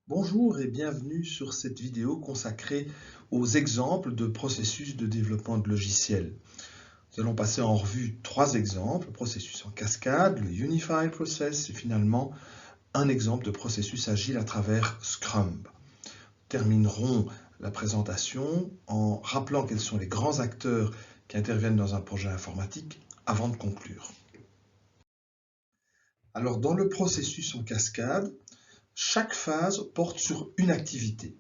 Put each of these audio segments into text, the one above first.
Bonjour et bienvenue sur cette vidéo consacrée aux exemples de processus de développement de logiciels. Nous allons passer en revue 3 exemples, le processus en cascade, le Unified Process et finalement un exemple de processus agile à travers Scrum. Nous terminerons la présentation en rappelant quels sont les grands acteurs qui interviennent dans un projet informatique avant de conclure. Alors dans le processus en cascade, chaque phase porte sur une activité.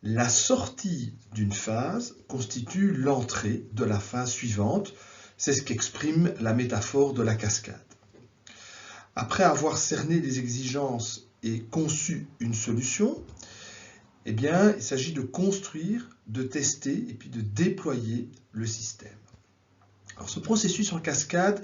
La sortie d'une phase constitue l'entrée de la phase suivante. C'est ce qu'exprime la métaphore de la cascade. Après avoir cerné les exigences et conçu une solution, il s'agit de construire, de tester et puis de déployer le système. Alors, ce processus en cascade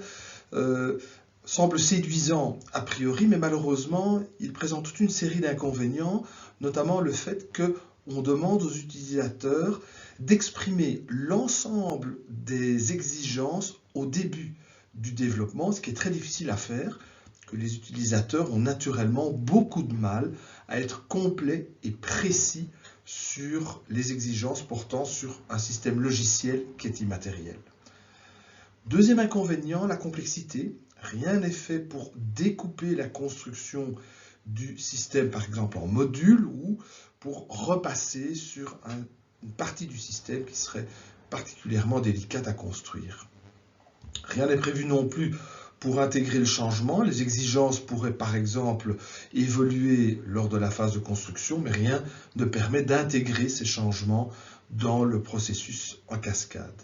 semble séduisant a priori, mais malheureusement, il présente toute une série d'inconvénients, notamment le fait qu'on demande aux utilisateurs d'exprimer l'ensemble des exigences au début du développement, ce qui est très difficile à faire, que les utilisateurs ont naturellement beaucoup de mal à être complets et précis sur les exigences portant sur un système logiciel qui est immatériel. Deuxième inconvénient, la complexité. Rien n'est fait pour découper la construction du système, par exemple en modules, ou pour repasser sur une partie du système qui serait particulièrement délicate à construire. Rien n'est prévu non plus pour intégrer le changement. Les exigences pourraient par exemple évoluer lors de la phase de construction, mais rien ne permet d'intégrer ces changements dans le processus en cascade.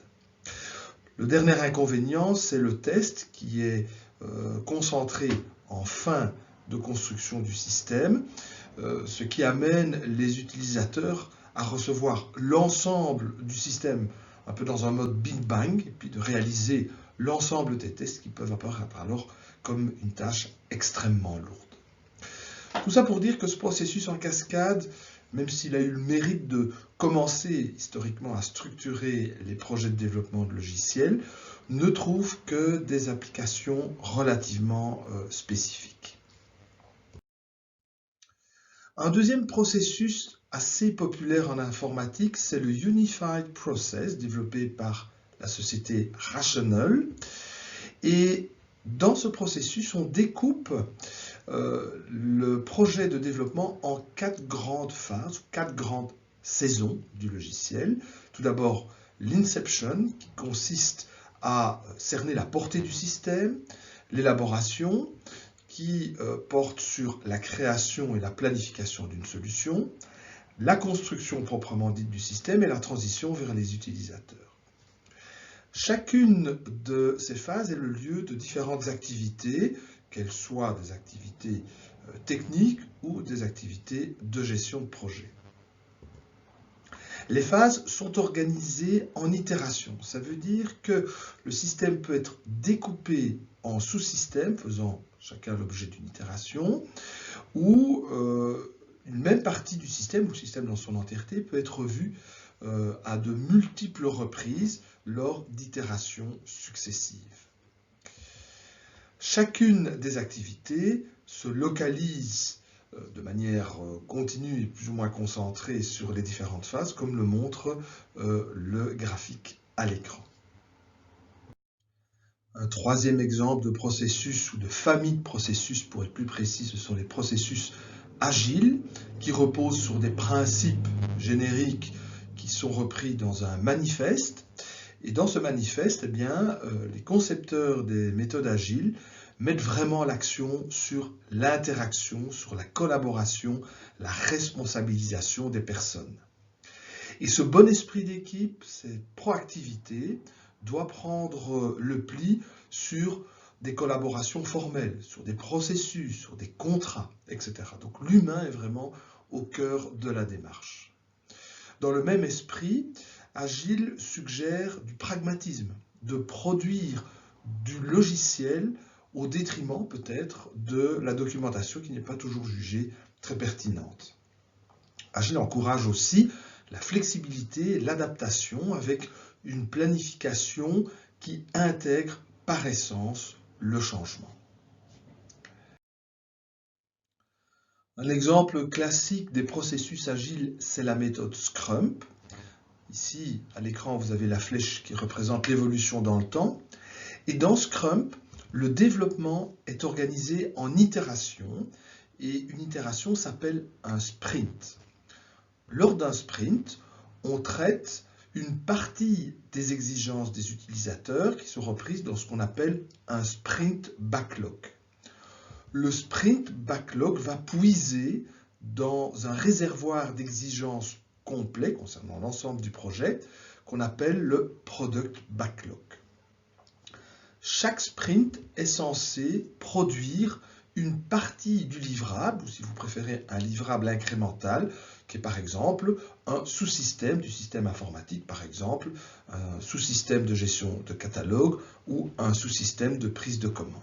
Le dernier inconvénient, c'est le test qui est concentré en fin de construction du système, ce qui amène les utilisateurs à recevoir l'ensemble du système un peu dans un mode Big Bang, et puis de réaliser l'ensemble des tests qui peuvent apparaître alors comme une tâche extrêmement lourde. Tout ça pour dire que ce processus en cascade, même s'il a eu le mérite de commencer historiquement à structurer les projets de développement de logiciels, ne trouve que des applications relativement spécifiques. Un deuxième processus assez populaire en informatique, c'est le Unified Process, développé par la société Rational. Et dans ce processus, on découpe le projet de développement en 4 grandes phases, 4 grandes saisons du logiciel. Tout d'abord, l'inception, qui consiste à cerner la portée du système, l'élaboration, qui porte sur la création et la planification d'une solution, la construction proprement dite du système et la transition vers les utilisateurs. Chacune de ces phases est le lieu de différentes activités, qu'elles soient des activités techniques ou des activités de gestion de projet. Les phases sont organisées en itérations. Ça veut dire que le système peut être découpé en sous-systèmes, faisant chacun l'objet d'une itération, ou une même partie du système, ou le système dans son entièreté, peut être vue à de multiples reprises lors d'itérations successives. Chacune des activités se localise de manière continue et plus ou moins concentrée sur les différentes phases, comme le montre le graphique à l'écran. Un troisième exemple de processus ou de famille de processus, pour être plus précis, ce sont les processus agiles qui reposent sur des principes génériques qui sont repris dans un manifeste. Et dans ce manifeste, les concepteurs des méthodes agiles mettent vraiment l'action sur l'interaction, sur la collaboration, la responsabilisation des personnes. Et ce bon esprit d'équipe, cette proactivité, doit prendre le pli sur des collaborations formelles, sur des processus, sur des contrats, etc. Donc l'humain est vraiment au cœur de la démarche. Dans le même esprit, Agile suggère du pragmatisme, de produire du logiciel au détriment peut-être de la documentation qui n'est pas toujours jugée très pertinente. Agile encourage aussi la flexibilité et l'adaptation avec une planification qui intègre par essence le changement. Un exemple classique des processus agiles, c'est la méthode Scrum. Ici, à l'écran, vous avez la flèche qui représente l'évolution dans le temps. Et dans Scrum, le développement est organisé en itérations, et une itération s'appelle un sprint. Lors d'un sprint, on traite une partie des exigences des utilisateurs qui sont reprises dans ce qu'on appelle un sprint backlog. Le sprint backlog va puiser dans un réservoir d'exigences complet concernant l'ensemble du projet qu'on appelle le product backlog. Chaque sprint est censé produire une partie du livrable, ou si vous préférez un livrable incrémental, qui est par exemple un sous-système du système informatique, par exemple un sous-système de gestion de catalogue ou un sous-système de prise de commande.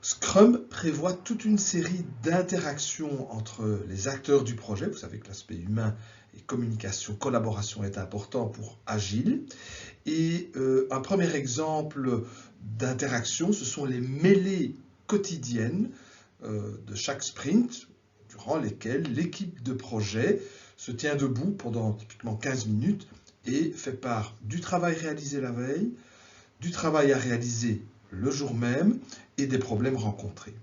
Scrum prévoit toute une série d'interactions entre les acteurs du projet. Vous savez que l'aspect humain et communication, collaboration est important pour Agile. Et un premier exemple d'interaction, ce sont les mêlées quotidiennes de chaque sprint, durant lesquelles l'équipe de projet se tient debout pendant typiquement 15 minutes et fait part du travail réalisé la veille, du travail à réaliser le jour même et des problèmes rencontrés.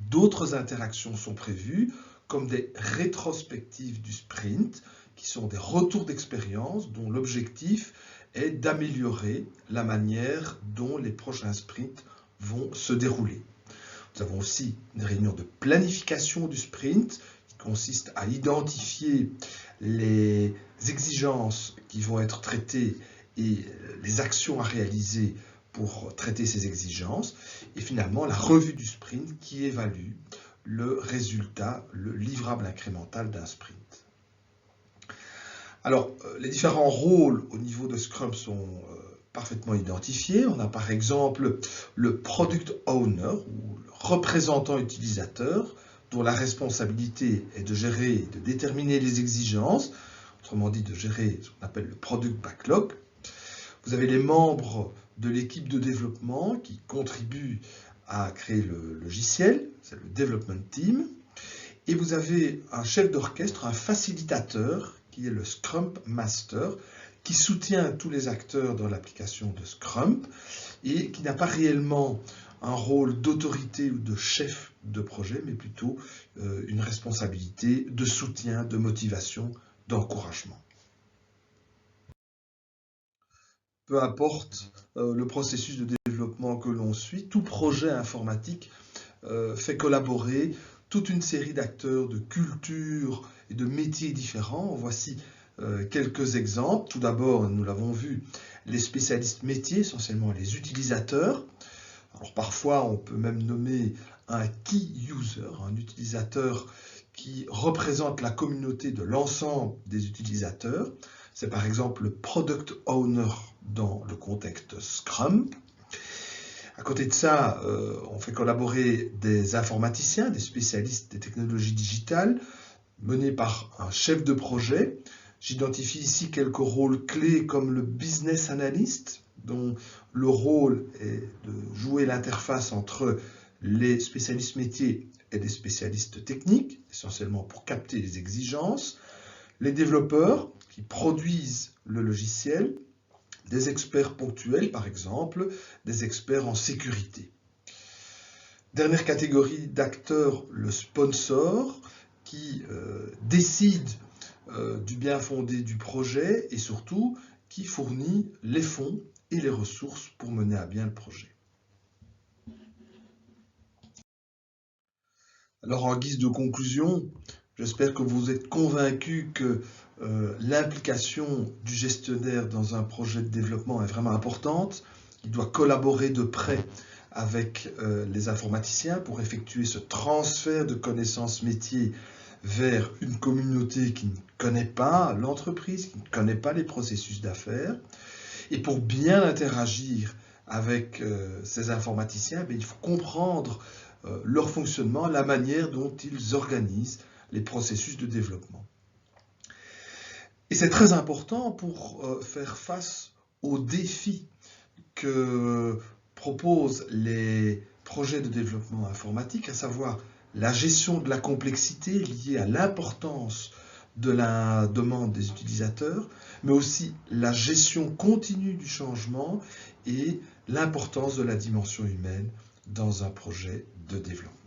D'autres interactions sont prévues, comme des rétrospectives du sprint, qui sont des retours d'expérience dont l'objectif est d'améliorer la manière dont les prochains sprints vont se dérouler. Nous avons aussi une réunion de planification du sprint qui consiste à identifier les exigences qui vont être traitées et les actions à réaliser pour traiter ces exigences, et finalement la revue du sprint qui évalue le résultat, le livrable incrémental d'un sprint. Alors, les différents rôles au niveau de Scrum sont parfaitement identifiés. On a par exemple le Product Owner, ou le représentant utilisateur, dont la responsabilité est de gérer et de déterminer les exigences, autrement dit de gérer ce qu'on appelle le Product Backlog. Vous avez les membres de l'équipe de développement qui contribuent à créer le logiciel, c'est le Development Team. Et vous avez un chef d'orchestre, un facilitateur, qui est le Scrum Master, qui soutient tous les acteurs dans l'application de Scrum et qui n'a pas réellement un rôle d'autorité ou de chef de projet, mais plutôt une responsabilité de soutien, de motivation, d'encouragement. Peu importe le processus de développement que l'on suit, tout projet informatique fait collaborer toute une série d'acteurs de cultures et de métiers différents. Voici quelques exemples. Tout d'abord, nous l'avons vu, les spécialistes métiers, essentiellement les utilisateurs. Alors parfois, on peut même nommer un key user, un utilisateur qui représente la communauté de l'ensemble des utilisateurs. C'est par exemple le Product Owner dans le contexte Scrum. À côté de ça, on fait collaborer des informaticiens, des spécialistes des technologies digitales, menés par un chef de projet. J'identifie ici quelques rôles clés comme le Business Analyst, dont le rôle est de jouer l'interface entre les spécialistes métiers et des spécialistes techniques, essentiellement pour capter les exigences, les développeurs qui produisent le logiciel, des experts ponctuels, par exemple, des experts en sécurité. Dernière catégorie d'acteurs, le sponsor, qui décide du bien fondé du projet et surtout qui fournit les fonds et les ressources pour mener à bien le projet. Alors, en guise de conclusion, j'espère que vous êtes convaincus que l'implication du gestionnaire dans un projet de développement est vraiment importante. Il doit collaborer de près avec les informaticiens pour effectuer ce transfert de connaissances métiers vers une communauté qui ne connaît pas l'entreprise, qui ne connaît pas les processus d'affaires. Et pour bien interagir avec ces informaticiens, il faut comprendre leur fonctionnement, la manière dont ils organisent les processus de développement. Et c'est très important pour faire face aux défis que proposent les projets de développement informatique, à savoir la gestion de la complexité liée à l'importance de la demande des utilisateurs, mais aussi la gestion continue du changement et l'importance de la dimension humaine dans un projet de développement.